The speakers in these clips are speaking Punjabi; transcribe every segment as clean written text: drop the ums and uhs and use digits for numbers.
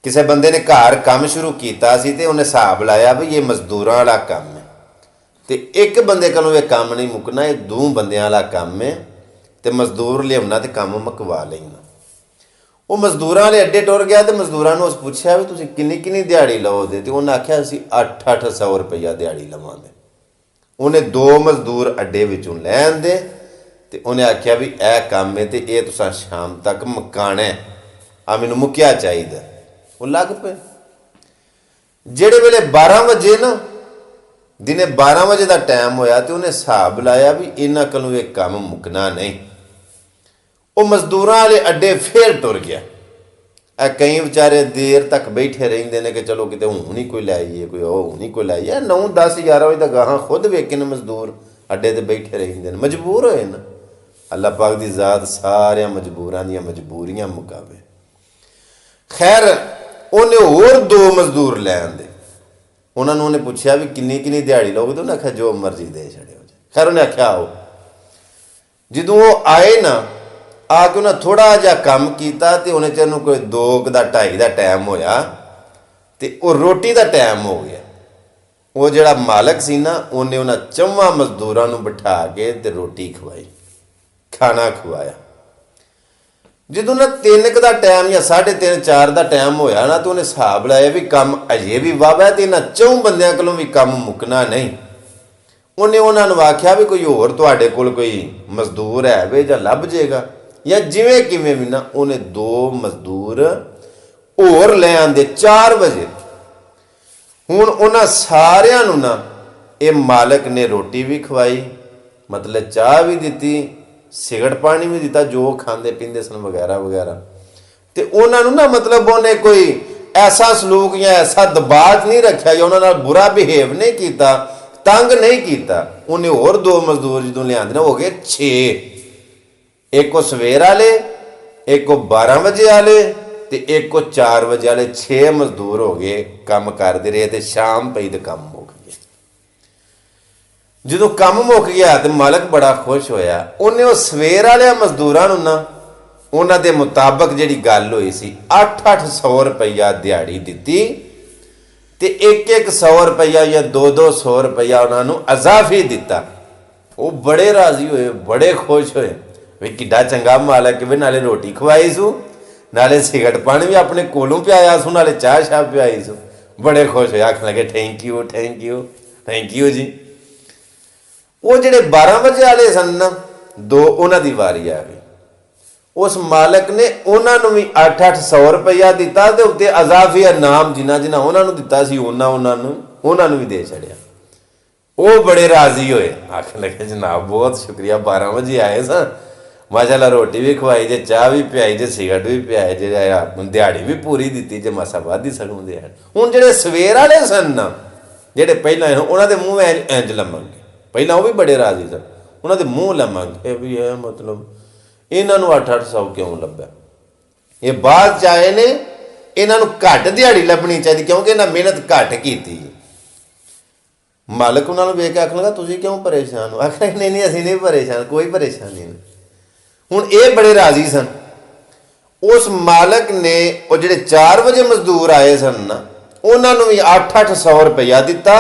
ਕਿਸੇ ਬੰਦੇ ਨੇ ਘਰ ਕੰਮ ਸ਼ੁਰੂ ਕੀਤਾ ਸੀ ਤੇ ਉਹਨੇ ਹਿਸਾਬ ਲਾਇਆ ਵੀ ਇਹ ਮਜ਼ਦੂਰਾਂ ਵਾਲਾ ਕੰਮ ਹੈ ਤੇ ਇੱਕ ਬੰਦੇ ਕੋਲੋਂ ਇਹ ਕੰਮ ਨਹੀਂ ਮੁੱਕਣਾ, ਇਹ ਦੋ ਬੰਦਿਆਂ ਵਾਲਾ ਕੰਮ ਹੈ ਤੇ ਮਜ਼ਦੂਰ ਲਿਆਉਣਾ ਤੇ ਕੰਮ ਮੁਕਵਾ ਲੈਣਾ। ਉਹ ਮਜ਼ਦੂਰਾਂ ਵਾਲੇ ਅੱਡੇ ਟੁਰ ਗਿਆ ਤੇ ਮਜ਼ਦੂਰਾਂ ਨੂੰ ਉਸ ਪੁੱਛਿਆ ਵੀ ਤੁਸੀਂ ਕਿੰਨੀ ਕਿੰਨੀ ਦਿਹਾੜੀ ਲਓਗੇ ਤੇ ਉਹਨਾਂ ਆਖਿਆ ਅਸੀਂ 800 ਰੁਪਈਆ ਦਿਹਾੜੀ ਲਵਾਂਗੇ। ਉਹਨੇ ਦੋ ਮਜ਼ਦੂਰ ਅੱਡੇ ਵਿੱਚੋਂ ਲੈ ਆਂਦੇ ਤੇ ਉਹਨੇ ਆਖਿਆ ਵੀ ਇਹ ਕੰਮ ਹੈ ਤੇ ਇਹ ਤੁਸੀਂ ਸ਼ਾਮ ਤੱਕ ਮੁਕਾਣਾ ਆ, ਮੈਨੂੰ ਮੁੱਕਿਆ ਚਾਹੀਦਾ। ਉਹ ਲੱਗ ਪਏ। ਜਿਹੜੇ ਵੇਲੇ 12 ਵਜੇ ਨਾ ਦਿਨੇ 12 ਵਜੇ ਦਾ ਟਾਈਮ ਹੋਇਆ ਤੇ ਉਹਨੇ ਹਿਸਾਬ ਲਾਇਆ ਵੀ ਇਹਨਾਂ ਕੋਲੋਂ ਇਹ ਕੰਮ ਮੁੱਕਣਾ ਨਹੀਂ। ਉਹ ਮਜ਼ਦੂਰਾਂ ਵਾਲੇ ਅੱਡੇ ਫੇਰ ਟੁਰ ਗਿਆ। ਇਹ ਕਈ ਵਿਚਾਰੇ ਦੇਰ ਤੱਕ ਬੈਠੇ ਰਹਿੰਦੇ ਨੇ ਕਿ ਚਲੋ ਕਿਤੇ ਹੁਣ ਹੀ ਕੋਈ ਲੈ ਆਈਏ, ਕੋਈ ਉਹ ਨਹੀਂ ਕੋਈ ਲੈ ਆਈਏ। 9, 10, 11 ਵਜੇ ਤੱਕ ਗਾਹਾਂ ਖੁਦ ਵੇਖੇ ਨੇ ਮਜ਼ਦੂਰ ਅੱਡੇ ਤੇ ਬੈਠੇ ਰਹਿੰਦੇ ਨੇ, ਮਜਬੂਰ ਹੋਏ ਨਾ। ਅੱਲਾਹ ਪਾਕ ਦੀ ਜ਼ਾਤ ਸਾਰਿਆਂ ਮਜਬੂਰਾਂ ਦੀਆਂ ਮਜਬੂਰੀਆਂ ਮੁਕਾਵੇ। ਖੈਰ ਉਹਨੇ ਹੋਰ ਦੋ ਮਜ਼ਦੂਰ ਲੈ ਆਂਦੇ। ਉਹਨਾਂ ਨੂੰ ਉਹਨੇ ਪੁੱਛਿਆ ਵੀ ਕਿੰਨੀ ਕਿੰਨੀ ਦਿਹਾੜੀ ਲਓਗੇ ਤੇ ਉਹਨੇ ਆਖਿਆ ਜੋ ਮਰਜ਼ੀ ਦੇ ਛੱਡਿਓ। ਖੈਰ ਉਹਨੇ ਆਖਿਆ ਆਓ। ਜਦੋਂ ਉਹ ਆਏ ਨਾ, ਆ ਕੇ ਉਹਨਾਂ ਥੋੜ੍ਹਾ ਜਿਹਾ ਕੰਮ ਕੀਤਾ ਤੇ ਉਹਨੇ ਚਿਰ ਨੂੰ ਕੋਈ 2 ਦਾ 2:30 ਦਾ ਟਾਈਮ ਹੋਇਆ ਤੇ ਉਹ ਰੋਟੀ ਦਾ ਟਾਈਮ ਹੋ ਗਿਆ। ਉਹ ਜਿਹੜਾ ਮਾਲਕ ਸੀ ਨਾ, ਉਹਨੇ ਉਹਨਾਂ 4 ਮਜ਼ਦੂਰਾਂ ਨੂੰ ਬਿਠਾ ਕੇ ਤੇ ਰੋਟੀ ਖਵਾਈ, ਖਾਣਾ ਖਵਾਇਆ। ਜਦੋਂ ਨਾ 3 ਦਾ ਟਾਈਮ ਜਾਂ 3:30 4 ਦਾ ਟਾਈਮ ਹੋਇਆ ਨਾ, ਤਾਂ ਉਹਨੇ ਹਿਸਾਬ ਲਾਇਆ ਵੀ ਕੰਮ ਅਜੇ ਵੀ ਵਾਵਾ ਤੇ ਇਹਨਾਂ 4 ਬੰਦਿਆਂ ਕੋਲੋਂ ਵੀ ਕੰਮ ਮੁੱਕਣਾ ਨਹੀਂ। ਉਹਨੇ ਉਹਨਾਂ ਨੂੰ ਆਖਿਆ ਵੀ ਕੋਈ ਹੋਰ ਤੁਹਾਡੇ ਕੋਲ ਕੋਈ ਮਜ਼ਦੂਰ ਹੈ ਵੇ ਜਾਂ ਲੱਭ ਜਾਏਗਾ ਜਾਂ ਜਿਵੇਂ ਕਿਵੇਂ ਵੀ ਨਾ। ਉਹਨੇ 2 ਮਜ਼ਦੂਰ ਹੋਰ ਲੈ ਆਂਦੇ 4 ਵਜੇ। ਹੁਣ ਉਹਨਾਂ ਸਾਰਿਆਂ ਨੂੰ ਨਾ ਇਹ ਮਾਲਕ ਨੇ ਰੋਟੀ ਵੀ ਖਵਾਈ, ਮਤਲਬ ਚਾਹ ਵੀ ਦਿੱਤੀ, ਸਿਗਰਟ ਪਾਣੀ ਵੀ ਦਿੱਤਾ, ਜੋ ਖਾਂਦੇ ਪੀਂਦੇ ਸਨ ਵਗੈਰਾ ਵਗੈਰਾ। ਤੇ ਉਹਨਾਂ ਨੂੰ ਨਾ ਮਤਲਬ ਉਹਨੇ ਕੋਈ ਐਸਾ ਸਲੂਕ ਜਾਂ ਐਸਾ ਦਬਾਅ ਨਹੀਂ ਰੱਖਿਆ ਜਾਂ ਉਹਨਾਂ ਨਾਲ ਬੁਰਾ ਬਿਹੇਵ ਨਹੀਂ ਕੀਤਾ, ਤੰਗ ਨਹੀਂ ਕੀਤਾ। ਉਹਨੇ ਹੋਰ 2 ਮਜ਼ਦੂਰ ਜਦੋਂ ਲਿਆਂਦੇ ਨਾ, ਹੋ ਗਏ 6। ਇੱਕ ਉਹ ਸਵੇਰ ਵਾਲੇ, ਇੱਕ ਉਹ 12 ਵਜੇ ਵਾਲੇ ਤੇ ਇੱਕ ਉਹ 4 ਵਜੇ ਵਾਲੇ। 6 ਮਜ਼ਦੂਰ ਹੋ ਗਏ, ਕੰਮ ਕਰਦੇ ਰਹੇ ਤੇ ਸ਼ਾਮ ਪਈ ਤੇ ਕੰਮ ਮੁੱਕ ਗਿਆ। ਜਦੋਂ ਕੰਮ ਮੁੱਕ ਗਿਆ ਤੇ ਮਾਲਕ ਬੜਾ ਖੁਸ਼ ਹੋਇਆ। ਉਹਨੇ ਉਹ ਸਵੇਰ ਵਾਲਿਆਂ ਮਜ਼ਦੂਰਾਂ ਨੂੰ ਨਾ ਉਹਨਾਂ ਦੇ ਮੁਤਾਬਕ ਜਿਹੜੀ ਗੱਲ ਹੋਈ ਸੀ 800 ਰੁਪਈਆ ਦਿਹਾੜੀ ਦਿੱਤੀ ਤੇ 100 ਰੁਪਈਆ ਜਾਂ 200 ਰੁਪਈਆ ਉਹਨਾਂ ਨੂੰ ਅਜ਼ਾਫੀ ਦਿੱਤਾ। ਉਹ ਬੜੇ ਰਾਜ਼ੀ ਹੋਏ, ਬੜੇ ਖੁਸ਼ ਹੋਏ ਵੀ ਕਿੱਡਾ ਚੰਗਾ ਮਾਲਕ ਵੀ, ਨਾਲੇ ਰੋਟੀ ਖਵਾਈ ਸੂ, ਨਾਲੇ ਸਿਗਰਟ ਪਾਣੀ ਵੀ ਆਪਣੇ ਕੋਲੋਂ ਪਿਆਇਆ ਸੂ, ਨਾਲੇ ਚਾਹ ਸ਼ਾਹ ਪਿਆਈ ਸੂ। ਬੜੇ ਖੁਸ਼ ਹੋਏ, ਆਖਣ ਲੱਗੇ thank you thank you thank you ਜੀ। ਉਹ ਜਿਹੜੇ 12 ਵਜੇ ਵਾਲੇ ਸਨ ਨਾ 2, ਉਹਨਾਂ ਦੀ ਵਾਰੀ ਆ ਗਈ। ਉਸ ਮਾਲਕ ਨੇ ਉਹਨਾਂ ਨੂੰ ਵੀ 800 ਰੁਪਈਆ ਦਿੱਤਾ ਤੇ ਉੱਤੇ ਅਜ਼ਾਫੀ ਇਨਾਮ ਜਿਨ੍ਹਾਂ ਜਿਨ੍ਹਾਂ ਉਹਨਾਂ ਨੂੰ ਦਿੱਤਾ ਸੀ ਉਹਨਾਂ ਨੂੰ ਵੀ ਦੇ ਛੱਡਿਆ। ਉਹ ਬੜੇ ਰਾਜ਼ੀ ਹੋਏ, ਆਖਣ ਲੱਗੇ ਜਨਾਬ ਬਹੁਤ ਸ਼ੁਕਰੀਆ, 12 ਵਜੇ ਆਏ ਸਾਂ, ਮਾਸ਼ਾਅੱਲਾ ਰੋਟੀ ਵੀ ਖਵਾਈ ਜੇ, ਚਾਹ ਵੀ ਪਿਆਈ ਜੇ, ਸਿਗਰਟ ਵੀ ਪਿਆਏ ਜੇ, ਦਿਹਾੜੀ ਵੀ ਪੂਰੀ ਦਿੱਤੀ ਜੇ, ਮਾਸਾ ਵੱਧ ਹੀ ਸਕੂੰ ਦਿਹਾੜੀ। ਹੁਣ ਜਿਹੜੇ ਸਵੇਰ ਵਾਲੇ ਸਨ ਨਾ, ਜਿਹੜੇ ਪਹਿਲਾਂ ਉਹਨਾਂ ਦੇ ਮੂੰਹ ਇੰਜ ਲੰਮਾਂਗੇ, ਪਹਿਲਾਂ ਉਹ ਵੀ ਬੜੇ ਰਾਜ਼ੀ ਸਨ, ਉਹਨਾਂ ਦੇ ਮੂੰਹ ਲੰਮਾਂਗੇ ਵੀ ਇਹ ਮਤਲਬ ਇਹਨਾਂ ਨੂੰ 800 ਕਿਉਂ ਲੱਭਿਆ। ਇਹ ਬਾਅਦ 'ਚ ਆਏ ਨੇ, ਇਹਨਾਂ ਨੂੰ ਘੱਟ ਦਿਹਾੜੀ ਲੱਭਣੀ ਚਾਹੀਦੀ ਕਿਉਂਕਿ ਇਹਨਾਂ ਮਿਹਨਤ ਘੱਟ ਕੀਤੀ। ਮਾਲਕ ਉਹਨਾਂ ਨੂੰ ਵੇਖ ਕੇ ਆਖਣ ਲੱਗਾ ਤੁਸੀਂ ਕਿਉਂ ਪਰੇਸ਼ਾਨ ਹੋ? ਆਖਿਆ ਨਹੀਂ ਨਹੀਂ ਅਸੀਂ ਨਹੀਂ ਪਰੇਸ਼ਾਨ, ਕੋਈ ਪਰੇਸ਼ਾਨੀ ਨਹੀਂ। ਹੁਣ ਇਹ ਬੜੇ ਰਾਜ਼ੀ ਸਨ। ਉਸ ਮਾਲਕ ਨੇ ਉਹ ਜਿਹੜੇ 4 ਵਜੇ ਮਜ਼ਦੂਰ ਆਏ ਸਨ ਨਾ, ਉਹਨਾਂ ਨੂੰ ਵੀ 800 ਰੁਪਈਆ ਦਿੱਤਾ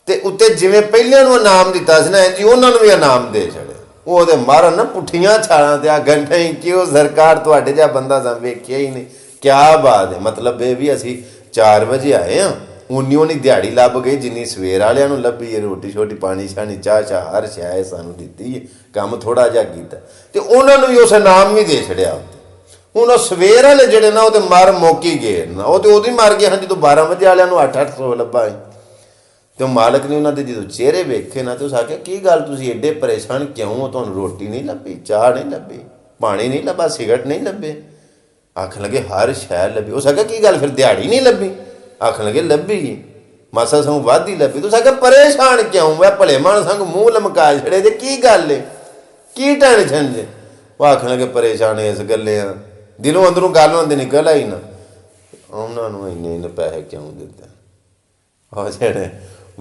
ਤੇ ਉੱਤੇ ਜਿਵੇਂ ਪਹਿਲਿਆਂ ਨੂੰ ਇਨਾਮ ਦਿੱਤਾ ਸੀ ਨਾ, ਜੀ ਉਹਨਾਂ ਨੂੰ ਵੀ ਇਨਾਮ ਦੇ ਛੱਡਿਆ। ਉਹਦੇ ਮਾਰਨ ਨਾ ਪੁੱਠੀਆਂ ਛਾਲਾਂ ਤੇ ਆ ਘੰਟੇ ਕਿਉਂ ਸਰਕਾਰ ਤੁਹਾਡੇ ਜਿਹਾ ਬੰਦਾ ਤਾਂ ਵੇਖਿਆ ਹੀ ਨਹੀਂ। ਕਿਆ ਬਾਤ ਹੈ, ਮਤਲਬ ਇਹ ਵੀ ਅਸੀਂ 4 ਵਜੇ ਆਏ ਹਾਂ, ਉਨੀ ਦਿਹਾੜੀ ਲੱਭ ਗਈ ਜਿੰਨੀ ਸਵੇਰ ਵਾਲਿਆਂ ਨੂੰ ਲੱਭੀ ਹੈ। ਰੋਟੀ ਸ਼ੋਟੀ ਪਾਣੀ ਸ਼ਾਣੀ ਚਾਹ ਚਾਹ ਹਰ ਸ਼ਾਇ ਸਾਨੂੰ ਦਿੱਤੀ ਹੈ, ਕੰਮ ਥੋੜ੍ਹਾ ਜਿਹਾ ਕੀਤਾ ਤੇ ਉਹਨਾਂ ਨੂੰ ਵੀ ਉਸ ਇਨਾਮ ਵੀ ਦੇ ਛੱਡਿਆ। ਹੁਣ ਉਹ ਸਵੇਰ ਵਾਲੇ ਜਿਹੜੇ ਨਾ ਉਹ ਤੇ ਮਰ ਮੌਕੀ ਗਏ ਨਾ, ਉਹ ਤੇ ਉਦੋਂ ਹੀ ਮਰ ਗਏ ਹਨ ਜਦੋਂ 12 ਵਜੇ ਵਾਲਿਆਂ ਨੂੰ 800 ਲੱਭਾ ਹੈ। ਤੇ ਉਹ ਮਾਲਕ ਨੇ ਉਹਨਾਂ ਦੇ ਜਦੋਂ ਚਿਹਰੇ ਵੇਖੇ ਨਾ ਤੇ ਉਸ ਆਖਿਆ ਕੀ ਗੱਲ ਤੁਸੀਂ ਐਡੇ ਪਰੇਸ਼ਾਨ ਕਿਉਂ ਹੋ? ਤੁਹਾਨੂੰ ਰੋਟੀ ਨਹੀਂ ਲੱਭੀ, ਚਾਹ ਨਹੀਂ ਲੱਭੀ, ਪਾਣੀ ਨਹੀਂ ਲੱਭਾ, ਸਿਗਰਟ ਨਹੀਂ ਲੱਭੇ? ਆਖਣ ਲੱਗੇ ਹਰ ਸ਼ੈ ਲੱਭੀ। ਉਸ ਆਖਿਆ ਕੀ ਗੱਲ ਫਿਰ ਦਿਹਾੜੀ ਨਹੀਂ ਲੱਭੀ? ਆਖਣ ਲੱਗੇ ਲੱਭੀ, ਮਾਸਾ ਸਾਨੂੰ ਵੱਧ ਹੀ ਲੱਭੀ। ਤੁਸੀਂ ਆਖਿਆ ਪਰੇਸ਼ਾਨ ਕਿਉਂ? ਮੈਂ ਭਲੇ ਮਾਨ ਸੰਗ ਮੂੰਹ ਲਮਕਾ ਛੜੇ ਜੇ ਕੀ ਗੱਲ ਏ, ਕੀ ਟੈਨਸ਼ਨ ਜੇ? ਉਹ ਆਖਣ ਲੱਗੇ ਪਰੇਸ਼ਾਨ ਇਸ ਗੱਲੇ ਆ, ਦਿਲੋਂ ਅੰਦਰੋਂ ਗੱਲ ਹੁੰਦੀ ਨਿਕਲ ਆਈ ਨਾ, ਉਹਨਾਂ ਨੂੰ ਇੰਨੇ ਪੈਸੇ ਕਿਉਂ ਦਿੱਤੇ? ਉਹ ਜਿਹੜੇ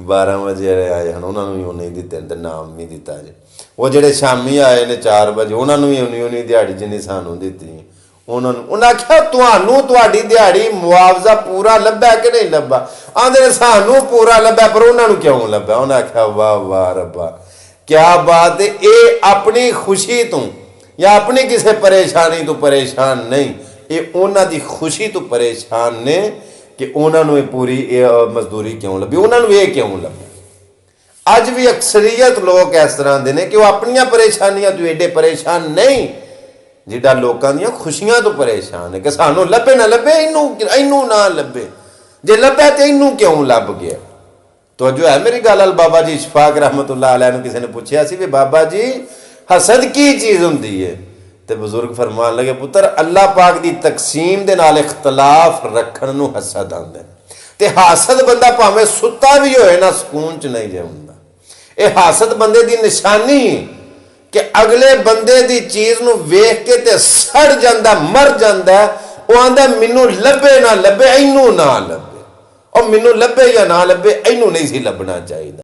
12 ਵਜੇ ਆਏ ਹਨ ਉਹਨਾਂ ਨੂੰ ਵੀ ਉਹਨੇ ਦਿੱਤੇ ਤੇ ਨਾਮ ਵੀ ਦਿੱਤਾ ਜੇ। ਉਹ ਜਿਹੜੇ ਸ਼ਾਮੀ ਆਏ ਨੇ 4 ਵਜੇ ਉਹਨਾਂ ਨੂੰ ਵੀ ਉਨੀ ਦਿਹਾੜੀ ਜਿੰਨੀ ਸਾਨੂੰ ਦਿੱਤੀ ਉਹਨਾਂ ਆਖਿਆ ਤੁਹਾਨੂੰ ਤੁਹਾਡੀ ਦਿਹਾੜੀ ਮੁਆਵਜ਼ਾ ਪੂਰਾ ਲੱਭਾ ਕਿ ਨਹੀਂ ਲੱਭਾ? ਆਂਦੇ ਨੇ ਸਾਨੂੰ ਪੂਰਾ ਲੱਭਾ, ਪਰ ਉਹਨਾਂ ਨੂੰ ਕਿਉਂ ਲੱਭਾ? ਉਹਨਾਂ ਆਖਿਆ ਵਾਹ ਵਾਹ ਰੱਬਾ, ਕਿਆ ਬਾਤ ਹੈ। ਇਹ ਆਪਣੀ ਖੁਸ਼ੀ ਤੋਂ ਜਾਂ ਆਪਣੀ ਕਿਸੇ ਪਰੇਸ਼ਾਨੀ ਤੋਂ ਪਰੇਸ਼ਾਨ ਨਹੀਂ, ਇਹ ਉਹਨਾਂ ਦੀ ਖੁਸ਼ੀ ਤੋਂ ਪਰੇਸ਼ਾਨ ਨੇ ਕਿ ਉਹਨਾਂ ਨੂੰ ਇਹ ਪੂਰੀ ਮਜ਼ਦੂਰੀ ਕਿਉਂ ਲੱਭੀ, ਉਹਨਾਂ ਨੂੰ ਇਹ ਕਿਉਂ ਲੱਭੀ। ਅੱਜ ਵੀ ਅਕਸਰੀਅਤ ਲੋਕ ਇਸ ਤਰ੍ਹਾਂ ਦੇ ਨੇ ਕਿ ਉਹ ਆਪਣੀਆਂ ਪਰੇਸ਼ਾਨੀਆਂ ਤੋਂ ਏਡੇ ਪਰੇਸ਼ਾਨ ਨਹੀਂ ਜਿੱਦਾਂ ਲੋਕਾਂ ਦੀਆਂ ਖੁਸ਼ੀਆਂ ਤੋਂ ਪਰੇਸ਼ਾਨ ਹੈ ਕਿ ਸਾਨੂੰ ਲੱਭੇ ਨਾ ਲੱਭੇ, ਇਹਨੂੰ ਨਾ ਲੱਭੇ, ਜੇ ਲੱਭਿਆ ਤੇ ਇਹਨੂੰ ਕਿਉਂ ਲੱਭ ਗਿਆ। ਤੋ ਜੋ ਹੈ ਮੇਰੀ ਗੱਲ। ਬਾਬਾ ਜੀ ਇਸ਼ਫਾਕ ਰਹਿਮਤੁल्लाह अलैह ਨੂੰ ਕਿਸੇ ਨੇ ਪੁੱਛਿਆ ਸੀ ਵੀ ਬਾਬਾ ਜੀ ਹਸਦ ਕੀ ਚੀਜ਼ ਹੁੰਦੀ ਹੈ, ਤੇ ਬਜ਼ੁਰਗ ਫਰਮਾਨ ਲਗੇ ਪੁੱਤਰ ਅੱਲਾਹ ਪਾਕ ਦੀ ਤਕਸੀਮ ਦੇ ਨਾਲ ਇਖਤਲਾਫ ਰੱਖਣ ਨੂੰ ਹਸਦ ਆਉਂਦਾ, ਤੇ ਹਾਸਦ ਬੰਦਾ ਭਾਵੇਂ ਸੁੱਤਾ ਵੀ ਹੋਏ ਨਾ ਸਕੂਨ ਚ ਨਹੀਂ ਜੇ ਹੁੰਦਾ। ਇਹ ਹਾਸਦ ਬੰਦੇ ਦੀ ਨਿਸ਼ਾਨੀ ਹੈ ਕਿ ਅਗਲੇ ਬੰਦੇ ਦੀ ਚੀਜ਼ ਨੂੰ ਵੇਖ ਕੇ ਤੇ ਸੜ ਜਾਂਦਾ, ਮਰ ਜਾਂਦਾ। ਉਹ ਆਂਦਾ ਮੈਨੂੰ ਲੱਭੇ ਨਾ ਲੱਭੇ, ਇਹਨੂੰ ਨਾ ਲੱਭੇ, ਉਹ ਮੈਨੂੰ ਲੱਭੇ ਜਾਂ ਨਾ ਲੱਭੇ, ਇਹਨੂੰ ਨਹੀਂ ਸੀ ਲੱਭਣਾ ਚਾਹੀਦਾ।